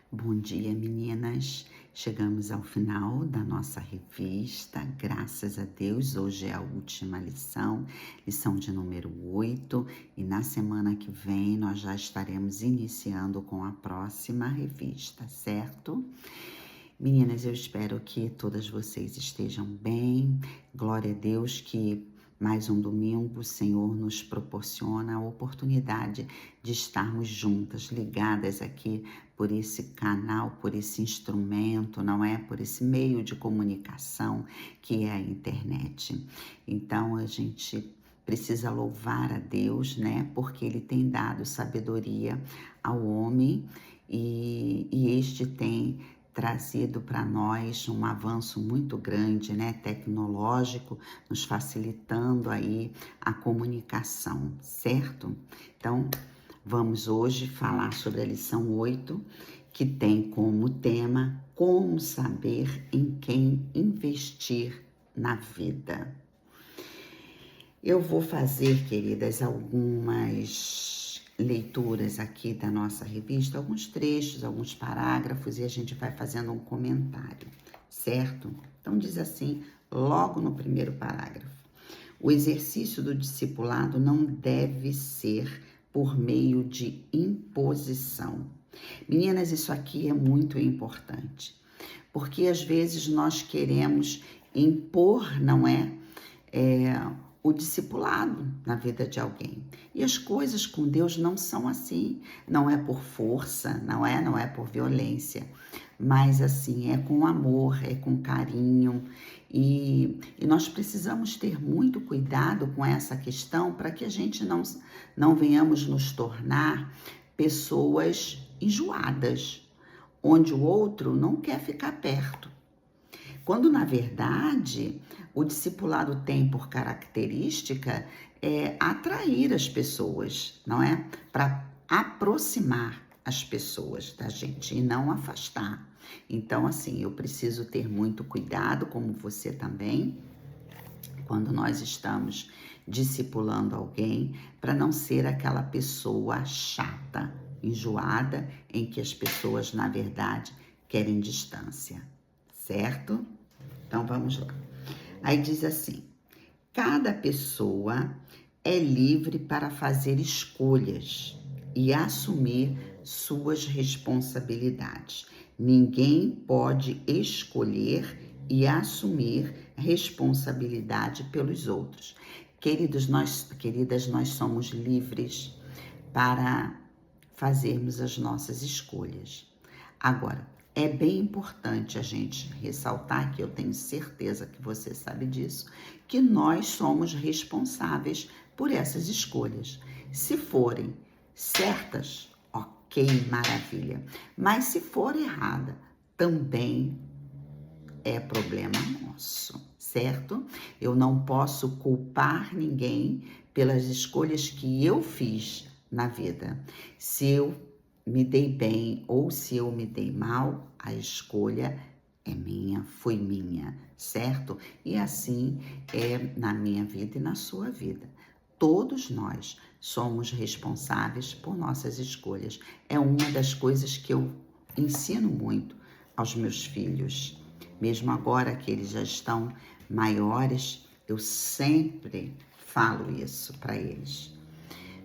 Bom dia, meninas. Chegamos ao final da nossa revista, graças a Deus. Hoje é a última lição de número 8, e na semana que vem nós já estaremos iniciando com a próxima revista, certo? Meninas, eu espero que todas vocês estejam bem. Glória a Deus que mais um domingo o Senhor nos proporciona a oportunidade de estarmos juntas, ligadas aqui por esse canal, por esse instrumento, não é? Por esse meio de comunicação que é a internet. Então a gente precisa louvar a Deus, né? Porque Ele tem dado sabedoria ao homem e este tem trazido para nós um avanço muito grande, né, tecnológico, nos facilitando aí a comunicação, certo? Então, vamos hoje falar sobre a lição 8, que tem como tema como saber em quem investir na vida. Eu vou fazer, queridas, algumas leituras aqui da nossa revista, alguns trechos, alguns parágrafos, e a gente vai fazendo um comentário, certo? Então diz assim, logo no primeiro parágrafo: o exercício do discipulado não deve ser por meio de imposição. Meninas, isso aqui é muito importante, porque às vezes nós queremos impor, não é? O discipulado na vida de alguém. E as coisas com Deus não são assim. Não é por força, não é por violência, mas assim, é com amor, é com carinho. E nós precisamos ter muito cuidado com essa questão para que a gente não venhamos nos tornar pessoas enjoadas, onde o outro não quer ficar perto. Quando, na verdade, o discipulado tem por característica atrair as pessoas, não é? Para aproximar as pessoas da gente e não afastar. Então, assim, eu preciso ter muito cuidado, como você também, quando nós estamos discipulando alguém, para não ser aquela pessoa chata, enjoada, em que as pessoas, na verdade, querem distância, certo? Então vamos lá. Aí diz assim: cada pessoa é livre para fazer escolhas e assumir suas responsabilidades. Ninguém pode escolher e assumir responsabilidade pelos outros. Queridas, nós somos livres para fazermos as nossas escolhas. Agora, é bem importante a gente ressaltar, que eu tenho certeza que você sabe disso, que nós somos responsáveis por essas escolhas. Se forem certas, ok, maravilha. Mas se for errada, também é problema nosso, certo? Eu não posso culpar ninguém pelas escolhas que eu fiz na vida. Se eu me dei bem ou se eu me dei mal, a escolha é minha, foi minha, certo? E assim é na minha vida e na sua vida. Todos nós somos responsáveis por nossas escolhas. É uma das coisas que eu ensino muito aos meus filhos. Mesmo agora que eles já estão maiores, eu sempre falo isso para eles.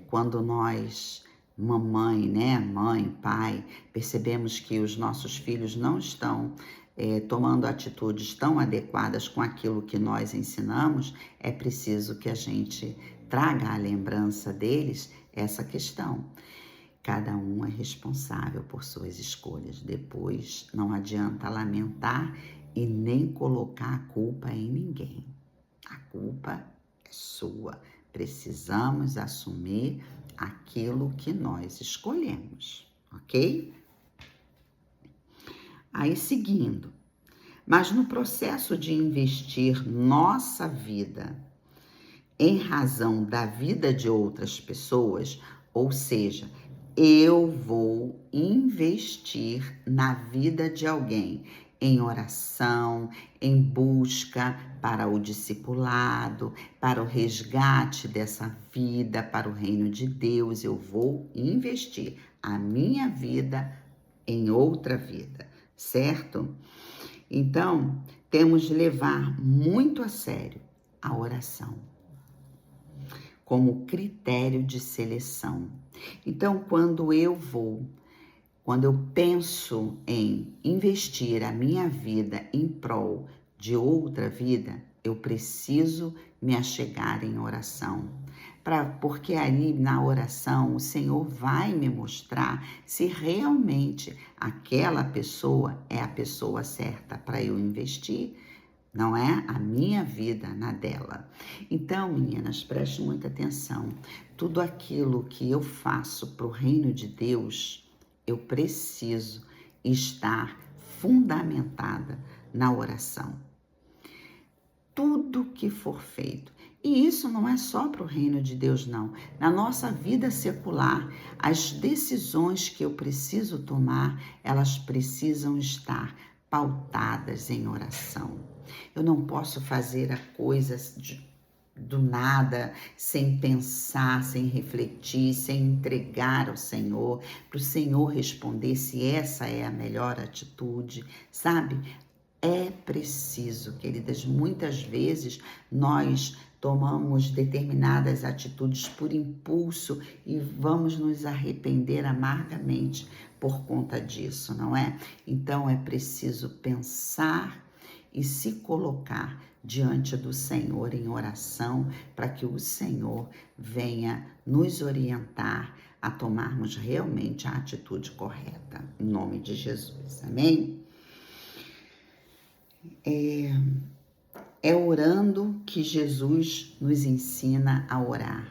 Quando nós, mamãe, né, mãe, pai, percebemos que os nossos filhos não estão tomando atitudes tão adequadas com aquilo que nós ensinamos, é preciso que a gente traga à lembrança deles essa questão. Cada um é responsável por suas escolhas. Depois, não adianta lamentar e nem colocar a culpa em ninguém. A culpa é sua. Precisamos assumir aquilo que nós escolhemos, ok? Aí, seguindo. Mas no processo de investir nossa vida em razão da vida de outras pessoas, ou seja, eu vou investir na vida de alguém em oração, em busca para o discipulado, para o resgate dessa vida, para o reino de Deus. Eu vou investir a minha vida em outra vida, certo? Então, temos de levar muito a sério a oração como critério de seleção. Então, quando eu penso em investir a minha vida em prol de outra vida, eu preciso me achegar em oração. Porque ali na oração o Senhor vai me mostrar se realmente aquela pessoa é a pessoa certa para eu investir, não é a minha vida na dela. Então, meninas, preste muita atenção. Tudo aquilo que eu faço para o reino de Deus, eu preciso estar fundamentada na oração. Tudo que for feito. E isso não é só para o reino de Deus, não. Na nossa vida secular, as decisões que eu preciso tomar, elas precisam estar pautadas em oração. Eu não posso fazer a coisa do nada, sem pensar, sem refletir, sem entregar ao Senhor, para o Senhor responder se essa é a melhor atitude, sabe? É preciso, queridas, muitas vezes nós tomamos determinadas atitudes por impulso e vamos nos arrepender amargamente por conta disso, não é? Então é preciso pensar e se colocar diante do Senhor em oração para que o Senhor venha nos orientar a tomarmos realmente a atitude correta, em nome de Jesus, amém? É orando que Jesus nos ensina a orar.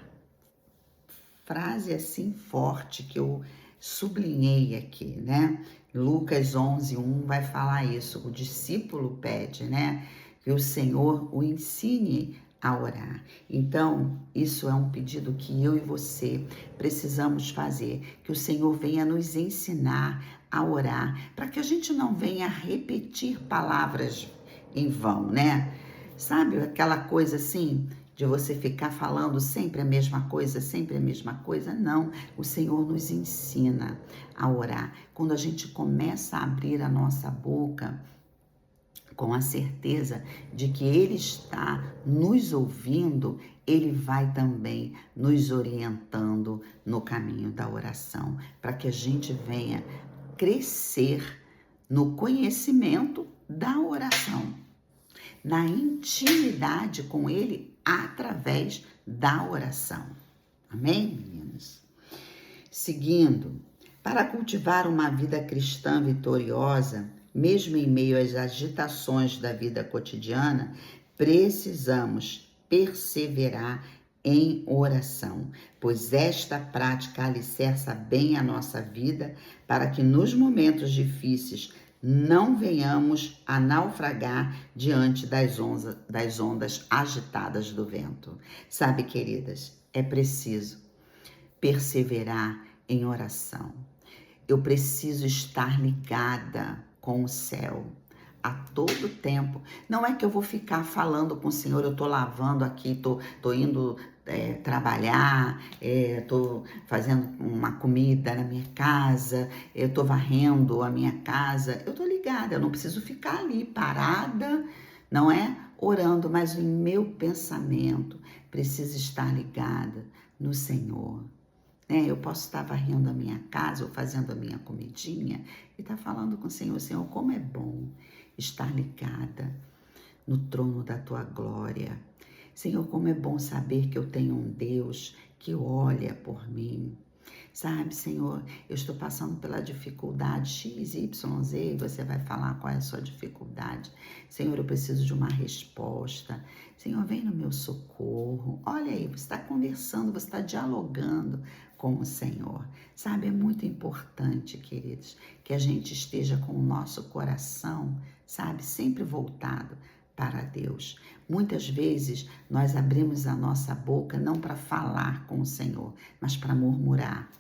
Frase assim forte que eu sublinhei aqui, né? Lucas 11:1 vai falar isso. O discípulo pede, né? Que o Senhor o ensine a orar. Então, isso é um pedido que eu e você precisamos fazer, que o Senhor venha nos ensinar a orar, para que a gente não venha repetir palavras em vão, né? Sabe aquela coisa assim, de você ficar falando sempre a mesma coisa, sempre a mesma coisa? Não, o Senhor nos ensina a orar. Quando a gente começa a abrir a nossa boca, com a certeza de que Ele está nos ouvindo, Ele vai também nos orientando no caminho da oração, para que a gente venha crescer no conhecimento da oração, na intimidade com Ele através da oração. Amém, meninas? Seguindo, para cultivar uma vida cristã vitoriosa, mesmo em meio às agitações da vida cotidiana, precisamos perseverar em oração, pois esta prática alicerça bem a nossa vida para que nos momentos difíceis não venhamos a naufragar diante das ondas agitadas do vento. Sabe, queridas, é preciso perseverar em oração. Eu preciso estar ligada com o céu a todo tempo. Não é que eu vou ficar falando com o Senhor, eu tô lavando aqui, tô indo trabalhar, tô fazendo uma comida na minha casa, eu tô varrendo a minha casa. Eu tô ligada, eu não preciso ficar ali parada, não é? Orando, mas o meu pensamento precisa estar ligada no Senhor. Eu posso estar varrendo a minha casa ou fazendo a minha comidinha e estar falando com o Senhor: Senhor, como é bom estar ligada no trono da tua glória. Senhor, como é bom saber que eu tenho um Deus que olha por mim. Sabe, Senhor, eu estou passando pela dificuldade X, Y, Z, e você vai falar qual é a sua dificuldade. Senhor, eu preciso de uma resposta. Senhor, vem no meu socorro. Olha aí, você está conversando, você está dialogando com o Senhor. Sabe, é muito importante, queridos, que a gente esteja com o nosso coração, sabe, sempre voltado para Deus. Muitas vezes nós abrimos a nossa boca não para falar com o Senhor, mas para murmurar.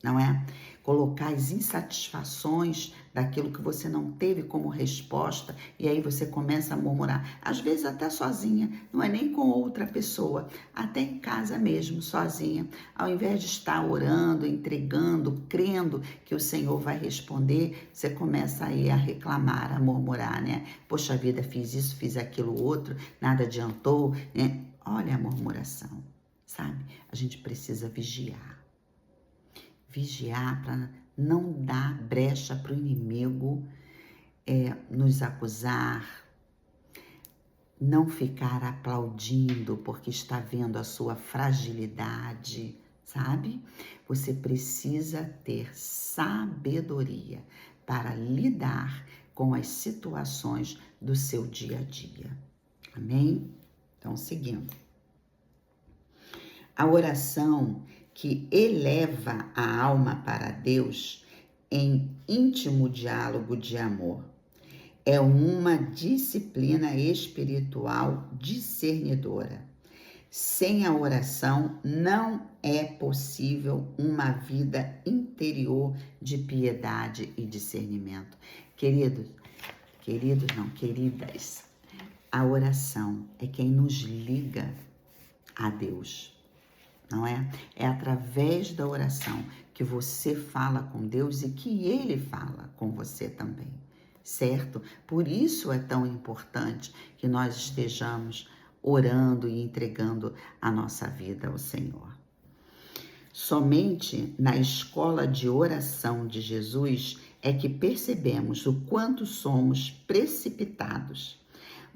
não é? Colocar as insatisfações daquilo que você não teve como resposta e aí você começa a murmurar. Às vezes até sozinha, não é nem com outra pessoa, até em casa mesmo, sozinha. Ao invés de estar orando, entregando, crendo que o Senhor vai responder, você começa aí a reclamar, a murmurar, né? Poxa vida, fiz isso, fiz aquilo outro, nada adiantou, né? Olha a murmuração, sabe? A gente precisa vigiar para não dar brecha para o inimigo nos acusar, não ficar aplaudindo porque está vendo a sua fragilidade, sabe? Você precisa ter sabedoria para lidar com as situações do seu dia a dia. Amém? Então, seguindo. A oração que eleva a alma para Deus em íntimo diálogo de amor é uma disciplina espiritual discernidora. Sem a oração não é possível uma vida interior de piedade e discernimento. Queridos, queridas, a oração é quem nos liga a Deus. Não é? É através da oração que você fala com Deus e que Ele fala com você também, certo? Por isso é tão importante que nós estejamos orando e entregando a nossa vida ao Senhor. Somente na escola de oração de Jesus é que percebemos o quanto somos precipitados,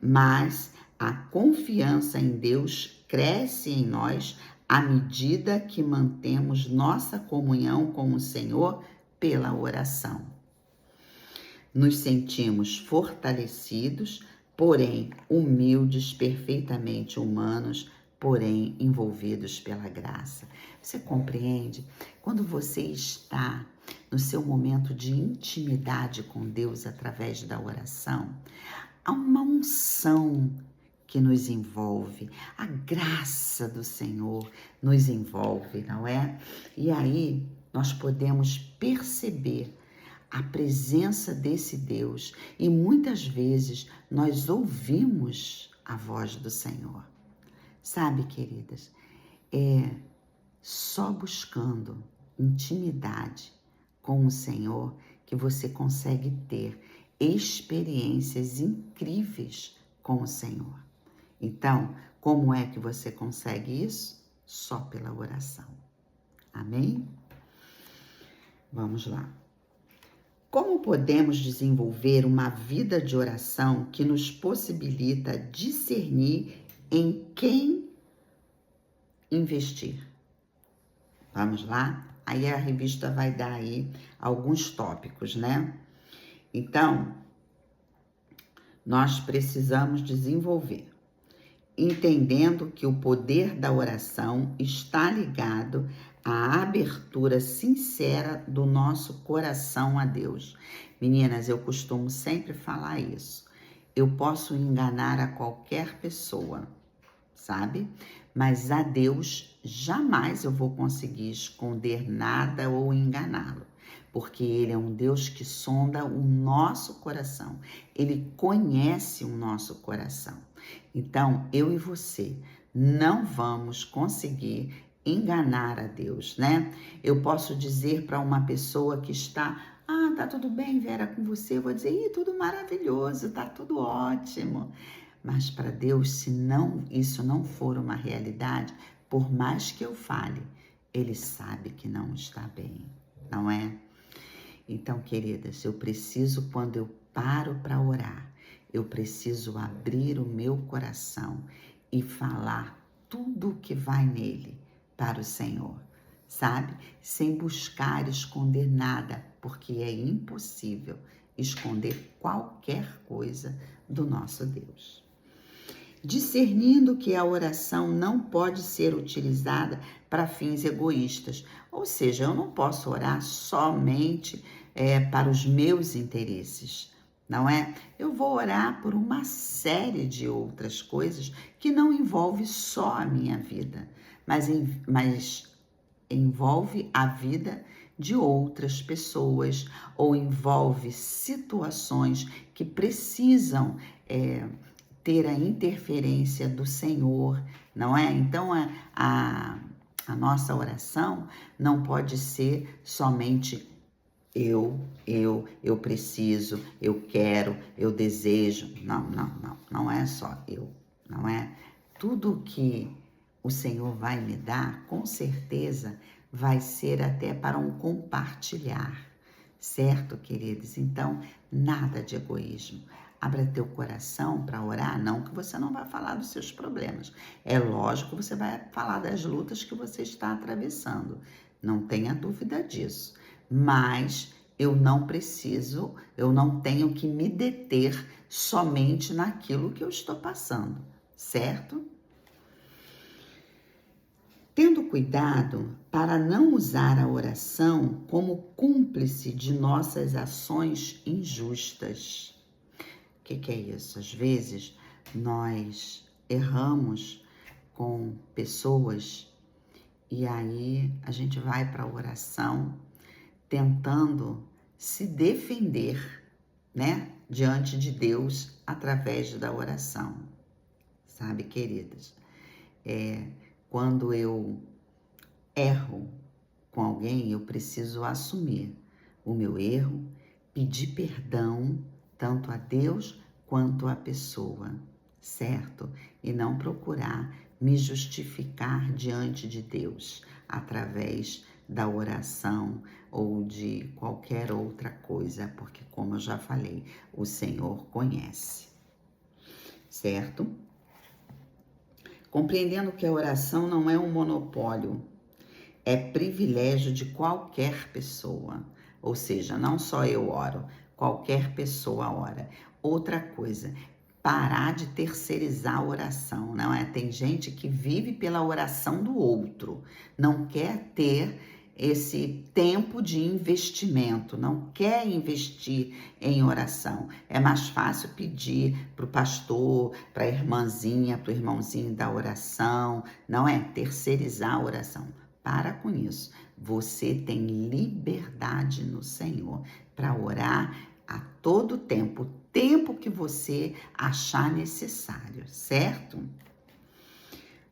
mas a confiança em Deus cresce em nós à medida que mantemos nossa comunhão com o Senhor pela oração. Nos sentimos fortalecidos, porém humildes, perfeitamente humanos, porém envolvidos pela graça. Você compreende? Quando você está no seu momento de intimidade com Deus através da oração, há uma unção que nos envolve, a graça do Senhor nos envolve, não é? E aí nós podemos perceber a presença desse Deus e muitas vezes nós ouvimos a voz do Senhor. Sabe, queridas, é só buscando intimidade com o Senhor que você consegue ter experiências incríveis com o Senhor. Então, como é que você consegue isso? Só pela oração. Amém? Vamos lá. Como podemos desenvolver uma vida de oração que nos possibilita discernir em quem investir? Vamos lá? Aí a revista vai dar aí alguns tópicos, né? Então, nós precisamos desenvolver entendendo que o poder da oração está ligado à abertura sincera do nosso coração a Deus. Meninas, eu costumo sempre falar isso. Eu posso enganar a qualquer pessoa, sabe? Mas a Deus jamais eu vou conseguir esconder nada ou enganá-lo, porque Ele é um Deus que sonda o nosso coração. Ele conhece o nosso coração. Então, eu e você não vamos conseguir enganar a Deus, né? Eu posso dizer para uma pessoa que está, tá tudo bem, Vera, com você? Eu vou dizer, tudo maravilhoso, tá tudo ótimo. Mas para Deus, se isso não for uma realidade, por mais que eu fale, Ele sabe que não está bem, não é? Então, queridas, eu preciso, quando eu paro para orar, eu preciso abrir o meu coração e falar tudo o que vai nele para o Senhor, sabe? Sem buscar esconder nada, porque é impossível esconder qualquer coisa do nosso Deus. Discernindo que a oração não pode ser utilizada para fins egoístas, ou seja, eu não posso orar somente para os meus interesses, não é? Eu vou orar por uma série de outras coisas que não envolve só a minha vida, mas envolve a vida de outras pessoas ou envolve situações que precisam ter a interferência do Senhor, não é? Então, a nossa oração não pode ser somente eu preciso, eu quero, eu desejo. Não é só eu, não é? Tudo que o Senhor vai me dar, com certeza, vai ser até para um compartilhar, certo, queridos? Então, nada de egoísmo. Abra teu coração para orar, não que você não vai falar dos seus problemas. É lógico que você vai falar das lutas que você está atravessando. Não tenha dúvida disso. Mas eu não preciso, eu não tenho que me deter somente naquilo que eu estou passando, certo? Tendo cuidado para não usar a oração como cúmplice de nossas ações injustas. O que é isso? Às vezes nós erramos com pessoas e aí a gente vai para a oração tentando se defender, né, diante de Deus através da oração. Sabe, queridas? Quando eu erro com alguém, eu preciso assumir o meu erro, pedir perdão tanto a Deus quanto à pessoa, certo? E não procurar me justificar diante de Deus através da oração ou de qualquer outra coisa, porque, como eu já falei, o Senhor conhece, certo? Compreendendo que a oração não é um monopólio, é privilégio de qualquer pessoa. Ou seja, não só eu oro, qualquer pessoa ora. Outra coisa, parar de terceirizar a oração, não é? Tem gente que vive pela oração do outro, não quer ter esse tempo de investimento, não quer investir em oração. É mais fácil pedir para o pastor, para a irmãzinha, para o irmãozinho da oração, não é? Terceirizar a oração. Para com isso. Você tem liberdade no Senhor para orar a todo tempo, o tempo que você achar necessário, certo?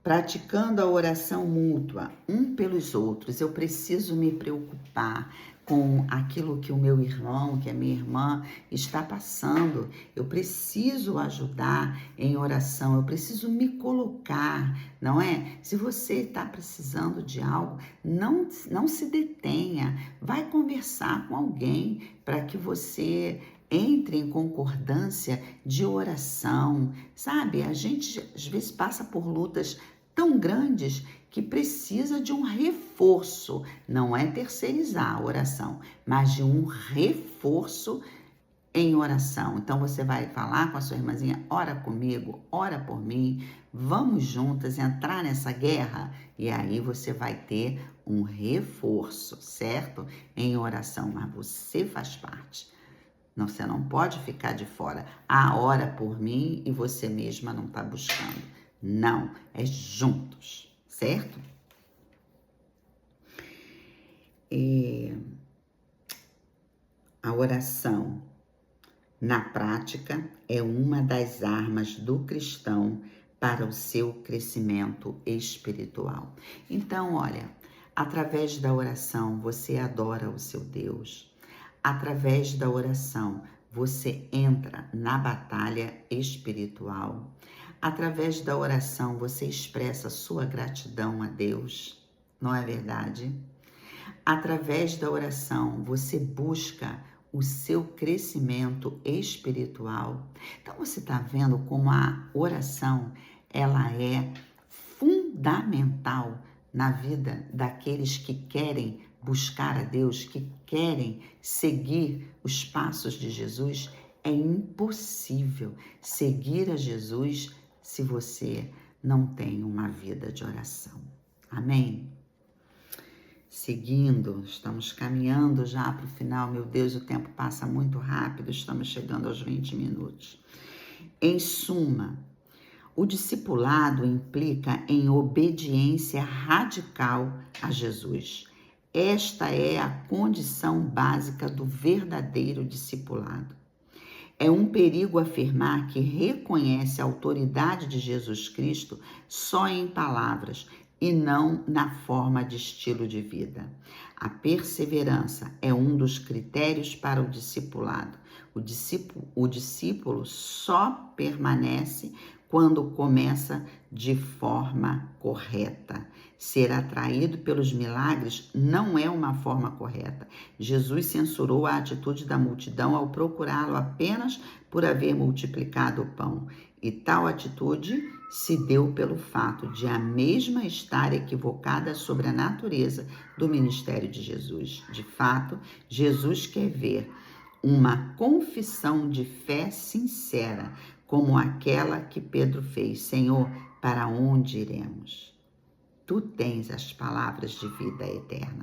Praticando a oração mútua, um pelos outros, eu preciso me preocupar com aquilo que o meu irmão, que a minha irmã está passando. Eu preciso ajudar em oração, eu preciso me colocar, não é? Se você está precisando de algo, não se detenha, vai conversar com alguém para que você entre em concordância de oração, sabe? A gente às vezes passa por lutas tão grandes que precisa de um reforço, não é terceirizar a oração, mas de um reforço em oração. Então você vai falar com a sua irmãzinha, ora comigo, ora por mim, vamos juntas entrar nessa guerra e aí você vai ter um reforço, certo? Em oração, mas você faz parte. Não, você não pode ficar de fora. Ora por mim e você mesma não está buscando. Não, é juntos, certo? A oração, na prática, é uma das armas do cristão para o seu crescimento espiritual. Então, olha, através da oração você adora o seu Deus. Através da oração, você entra na batalha espiritual. Através da oração, você expressa sua gratidão a Deus, não é verdade? Através da oração, você busca o seu crescimento espiritual. Então, você está vendo como a oração, ela é fundamental na vida daqueles que querem buscar a Deus, que querem seguir os passos de Jesus. É impossível seguir a Jesus se você não tem uma vida de oração. Amém? Seguindo, estamos caminhando já para o final. Meu Deus, o tempo passa muito rápido, estamos chegando aos 20 minutos. Em suma, o discipulado implica em obediência radical a Jesus. Esta é a condição básica do verdadeiro discipulado. É um perigo afirmar que reconhece a autoridade de Jesus Cristo só em palavras e não na forma de estilo de vida. A perseverança é um dos critérios para o discipulado. O discípulo só permanece quando começa de forma correta. Ser atraído pelos milagres não é uma forma correta. Jesus censurou a atitude da multidão ao procurá-lo apenas por haver multiplicado o pão. E tal atitude se deu pelo fato de a mesma estar equivocada sobre a natureza do ministério de Jesus. De fato, Jesus quer ver uma confissão de fé sincera, como aquela que Pedro fez: Senhor, para onde iremos? Tu tens as palavras de vida eterna.